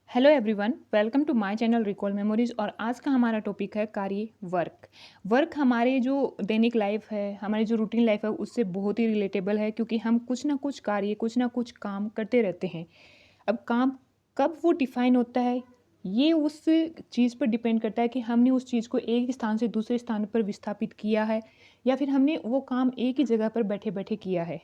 Hello everyone, welcome to my channel recall memories. और आज का हमारा टॉपिक है कार्य वर्क हमारे जो दैनिक लाइफ है, हमारी जो रूटीन लाइफ है उससे बहुत ही रिलेटेबल है, क्योंकि हम कुछ ना कुछ कार्य कुछ ना कुछ काम करते रहते हैं। अब काम कब वो डिफाइन होता है, ये उस चीज़ पर डिपेंड करता है कि हमने उस चीज़ को एक स्थान से दूसरे स्थान पर विस्थापित किया है या फिर हमने वो काम एक ही जगह पर बैठे बैठे किया है।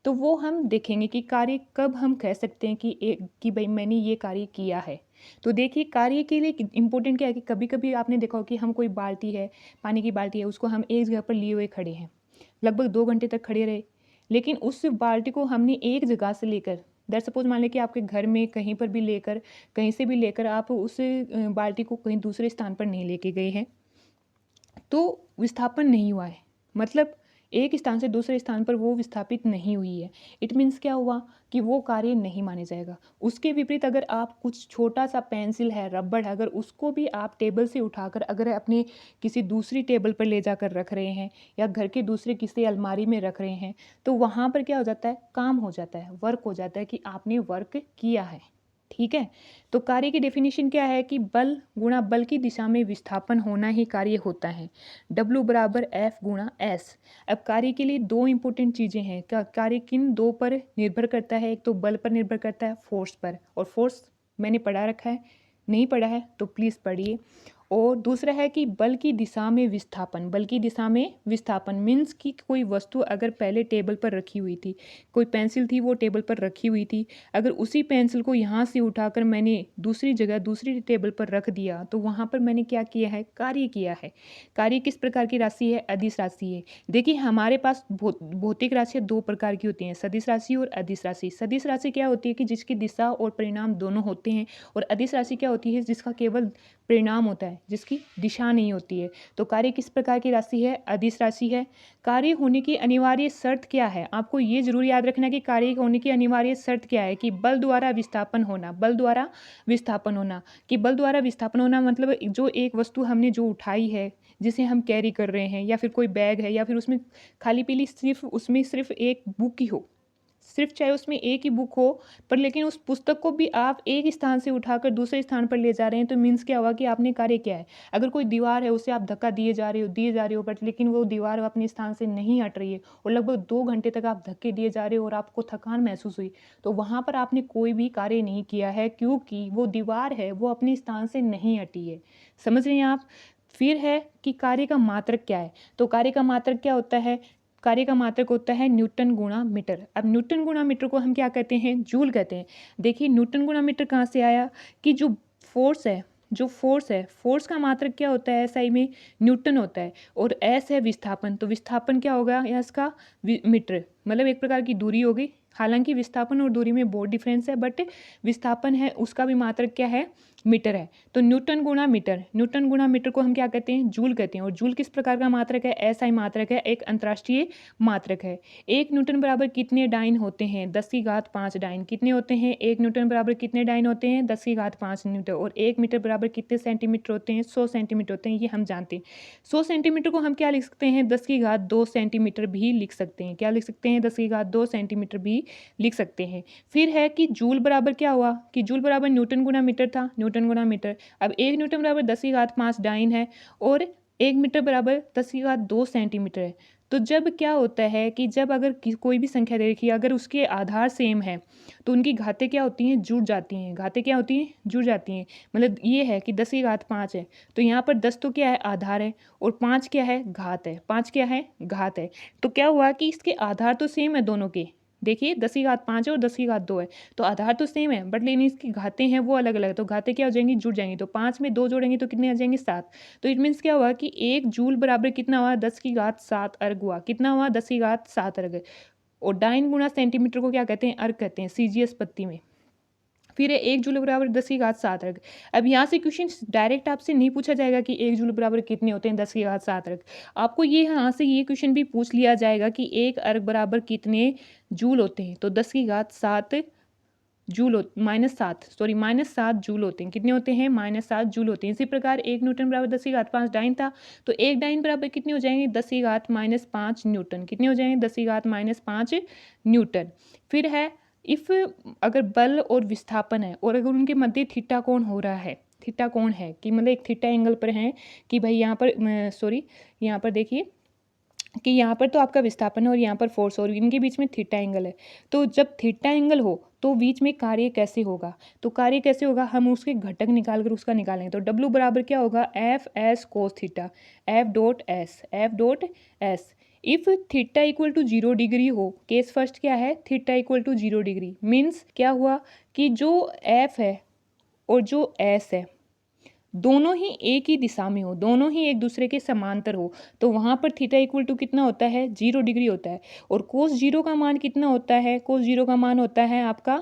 तो वो हम देखेंगे कि कार्य कब हम कह सकते हैं कि भाई मैंने ये कार्य किया है। तो देखिए, कार्य के लिए इम्पोर्टेंट क्या है कि कभी कभी आपने देखा हो कि हम कोई बाल्टी है, पानी की बाल्टी है, उसको हम एक जगह पर लिए हुए खड़े हैं, लगभग 2 घंटे तक खड़े रहे। लेकिन उस बाल्टी को हमने एक जगह से लेकर, दैट सपोज मान लें कि आपके घर में कहीं पर भी लेकर, कहीं से भी लेकर आप उस बाल्टी को कहीं दूसरे स्थान पर नहीं लेके गए हैं, तो विस्थापन नहीं हुआ है। मतलब एक स्थान से दूसरे स्थान पर वो विस्थापित नहीं हुई है। इट मीन्स क्या हुआ कि वो कार्य नहीं माने जाएगा। उसके विपरीत अगर आप कुछ छोटा सा पेंसिल है, रबड़ है, अगर उसको भी आप टेबल से उठाकर अगर अपने किसी दूसरी टेबल पर ले जाकर रख रहे हैं या घर के दूसरे किसी अलमारी में रख रहे हैं, तो वहाँ पर क्या हो जाता है, काम हो जाता है, वर्क हो जाता है कि आपने वर्क किया है। ठीक है। तो कार्य की डेफिनेशन क्या है कि बल गुणा बल की दिशा में विस्थापन होना ही कार्य होता है। W बराबर F गुणा S। अब कार्य के लिए दो इंपॉर्टेंट चीज़ें हैं। कार्य किन दो पर निर्भर करता है? एक तो बल पर निर्भर करता है, फोर्स पर। और फोर्स मैंने पढ़ा रखा है, नहीं पढ़ा है तो प्लीज़ पढ़िए। और दूसरा है कि बल की दिशा में विस्थापन। बल की दिशा में विस्थापन मीन्स कि कोई वस्तु अगर पहले टेबल पर रखी हुई थी, कोई पेंसिल थी वो टेबल पर रखी हुई थी, अगर उसी पेंसिल को यहाँ से उठाकर मैंने दूसरी जगह दूसरी टेबल पर रख दिया, तो वहाँ पर मैंने क्या किया है, कार्य किया है। कार्य किस प्रकार की राशि है? अदिश राशि है। देखिए, हमारे पास भौतिक राशियाँ दो प्रकार की होती हैं, सदिश राशि और अदिश राशि। सदिश राशि क्या होती है कि जिसकी दिशा और परिणाम दोनों होते हैं, और अदिश राशि क्या होती है जिसका केवल परिणाम होता है, जिसकी दिशा नहीं होती है। तो कार्य किस प्रकार की राशि है? अदिश राशि है। कार्य होने की अनिवार्य शर्त क्या है? आपको ये जरूर याद रखना कि कार्य होने की अनिवार्य शर्त क्या है कि बल द्वारा विस्थापन होना। बल द्वारा विस्थापन होना, कि बल द्वारा विस्थापन होना मतलब जो एक वस्तु हमने जो उठाई है, जिसे हम कैरी कर रहे हैं, या फिर कोई बैग है, या फिर उसमें खाली पीली सिर्फ उसमें सिर्फ एक बुक ही हो, सिर्फ चाहे उसमें एक ही बुक हो, पर लेकिन उस पुस्तक को भी आप एक स्थान से उठाकर दूसरे स्थान पर ले जा रहे हैं, तो मीन्स क्या हुआ कि आपने कार्य किया है। अगर कोई दीवार है, उसे आप धक्का दिए जा रहे हो बट लेकिन वो दीवार अपने स्थान से नहीं हट रही है, और लगभग 2 घंटे तक आप धक्के दिए जा रहे हो और आपको थकान महसूस हुई, तो वहाँ पर आपने कोई भी कार्य नहीं किया है, क्योंकि वो दीवार है वो अपने स्थान से नहीं हटी है। समझ रहे हैं आप? फिर है कि कार्य का मात्रक क्या है। तो कार्य का मात्रक क्या होता है? कार्य का मात्रक होता है न्यूटन गुणा मीटर। अब न्यूटन गुणा मीटर को हम क्या कहते हैं? जूल कहते हैं। देखिए, न्यूटन गुणा मीटर कहाँ से आया कि जो फोर्स है, फोर्स का मात्रक क्या होता है एसआई में? न्यूटन होता है। और एस है विस्थापन, तो विस्थापन क्या होगा या इसका मीटर, मतलब एक प्रकार की दूरी होगी। हालांकि विस्थापन और दूरी में बहुत डिफरेंस है, बट विस्थापन है उसका भी मात्रक क्या है? मीटर है। तो न्यूटन गुणा मीटर, न्यूटन गुणा मीटर को हम क्या कहते हैं? जूल कहते हैं। और जूल किस प्रकार का मात्रक है? एसआई मात्रक है, एक अंतर्राष्ट्रीय मात्रक है। 1 न्यूटन बराबर कितने डाइन होते हैं? 10 की घात 5 डाइन। कितने होते हैं? 1 न्यूटन बराबर कितने डाइन होते हैं? 10 की घात 5 न्यूटन। और 1 मीटर बराबर कितने सेंटीमीटर होते हैं? 100 सेंटीमीटर होते हैं, ये हम जानते हैं। 100 सेंटीमीटर को हम क्या लिख सकते हैं? 10 की घात 2 सेंटीमीटर भी लिख सकते हैं। क्या लिख सकते हैं? 10 की घात 2 सेंटीमीटर भी लिख सकते हैं। फिर है कि जूल बराबर क्या हुआ कि जूल बराबर न्यूटन गुना मीटर था, न्यूटन गुना मीटर। अब 1 न्यूटन बराबर 10 की घात 5 डाइन है, और 1 मीटर बराबर 10 की घात 2 सेंटीमीटर है। तो जब क्या होता है कि जब अगर कोई भी संख्या दे रखी है, अगर उसके आधार सेम है, तो उनकी घातें क्या होती हैं? जुड़ जाती हैं। घातें क्या होती हैं? जुड़ जाती हैं। मतलब ये है कि 10 की घात 5 है, तो यहाँ पर 10 तो क्या है? आधार है, और 5 क्या है? घात है। 5 क्या है? घात है। तो क्या हुआ कि इसके आधार तो सेम है दोनों के। देखिए, 10 की घात 5 है और 10 की घात 2 है, तो आधार तो सेम है, बट लेकिन इसकी घातें हैं वो अलग अलग है। तो घातें क्या हो जाएंगी? जुड़ जाएंगी। तो 5 में 2 जोड़ेंगे तो कितने आ जाएंगे? 7। तो इट मीन्स क्या हुआ कि 1 जूल बराबर कितना हुआ? 10 की घात 7 अर्ग हुआ। कितना हुआ? 10 की घात 7 अर्ग। और डाइन गुणा सेंटीमीटर को क्या कहते हैं? अर्ग कहते हैं, सीजीएस पत्ती में। फिर है 1 जूल बराबर 10 की घात 7 अर्ग। अब यहाँ से क्वेश्चन डायरेक्ट आपसे नहीं पूछा जाएगा कि 1 जूल बराबर कितने होते हैं? 10 की घात 7 अर्ग। आपको ये यहाँ से ये क्वेश्चन भी पूछ लिया जाएगा कि 1 अर्ग बराबर कितने जूल होते हैं? तो 10 की घात 7 जूल -7 जूल होते हैं। कितने होते हैं? -7 जूल होते हैं। इसी प्रकार 1 न्यूटन बराबर 10 की घात 5 डाइन था, तो एक डाइन बराबर कितने हो जाएंगे? 10 की घात -5 न्यूटन। कितने हो जाएंगे? 10 की घात -5 न्यूटन। फिर है इफ़ अगर बल और विस्थापन है और अगर उनके मध्य थीटा कोण हो रहा है, थीटा कोण है कि मतलब एक थीटा एंगल पर है कि भाई यहाँ पर सॉरी यहाँ पर देखिए कि यहाँ पर तो आपका विस्थापन है और यहाँ पर फोर्स और इनके बीच में थीटा एंगल है। तो जब थीटा एंगल हो तो बीच में कार्य कैसे होगा, तो कार्य कैसे होगा, हम उसके घटक निकाल कर उसका निकालेंगे। तो W बराबर क्या होगा, F S cos theta, F dot S. If theta equal to 0 degree हो, केस फर्स्ट क्या है, theta equal to 0 degree, means क्या हुआ कि जो एफ है और जो एस है दोनों ही एक ही दिशा में हो, दोनों ही एक दूसरे के समांतर हो, तो वहाँ पर थीटा इक्वल टू कितना होता है, 0 डिग्री होता है। और कोस जीरो का मान कितना होता है, कोस जीरो का मान होता है आपका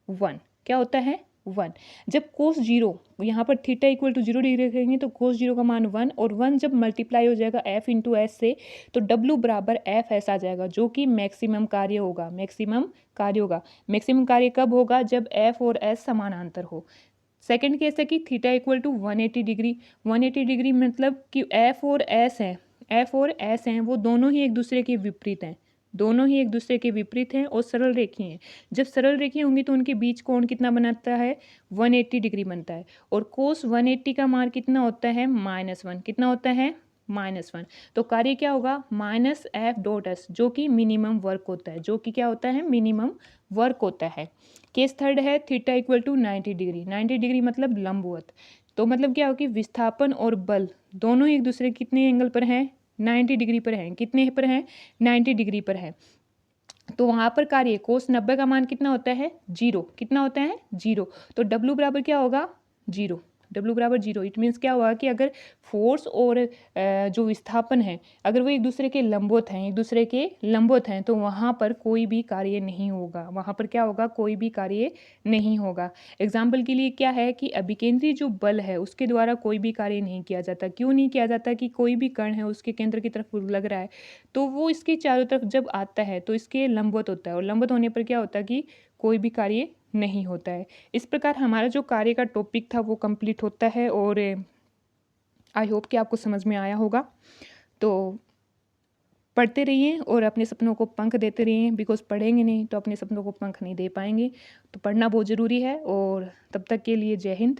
1। क्या होता है, 1। जब कोस जीरो यहाँ पर थीटा इक्वल टू 0 डिग्री रखेंगे तो कोस जीरो का मान 1, और 1 जब मल्टीप्लाई हो जाएगा एफ इंटू एस से तो W बराबर एफ एस आ जाएगा, जो कि मैक्सिमम कार्य होगा। मैक्सिमम कार्य कब होगा, जब एफ और एस समानांतर हो। सेकंड केस है कि theta equal to 180 degree. 180 degree मतलब कि एफ और एस हैं वो दोनों ही एक दूसरे के विपरीत हैं, और सरल रेखीय हैं। जब सरल रेखीय होंगी तो उनके बीच कोण कितना बनाता है, 180 डिग्री बनता है। और कोस 180 का मान कितना होता है, -1। कितना होता है, -1। तो कार्य क्या होगा, माइनस एफ डॉट एस, जो कि मिनिमम वर्क होता है, मिनिमम वर्क होता है। केस थर्ड है theta equal to 90 degree. 90 degree मतलब लंबवत। तो मतलब क्या हो कि विस्थापन और बल दोनों एक दूसरे कितने एंगल पर हैं, 90 डिग्री पर हैं। कितने पर हैं, 90 डिग्री पर है। तो वहाँ पर कार्य कोस 90 का मान कितना होता है, 0। कितना होता है, 0। तो W बराबर क्या होगा, 0। W बराबर 0। इट मीन्स क्या हुआ कि अगर फोर्स और जो विस्थापन है अगर वो एक दूसरे के लंबवत हैं तो वहाँ पर कोई भी कार्य नहीं होगा। एग्जाम्पल के लिए क्या है कि अभिकेंद्री जो बल है उसके द्वारा कोई भी कार्य नहीं किया जाता। क्यों नहीं किया जाता, कि कोई भी कण है उसके केंद्र की तरफ लग रहा है तो वो इसके चारों तरफ जब आता है तो इसके लंबवत होता है, और लंबवत होने पर क्या होता है कि कोई भी कार्य नहीं होता है। इस प्रकार हमारा जो कार्य का टॉपिक था वो कंप्लीट होता है, और आई होप कि आपको समझ में आया होगा। तो पढ़ते रहिए और अपने सपनों को पंख देते रहिए, बिकॉज पढ़ेंगे नहीं तो अपने सपनों को पंख नहीं दे पाएंगे। तो पढ़ना बहुत ज़रूरी है, और तब तक के लिए जय हिंद।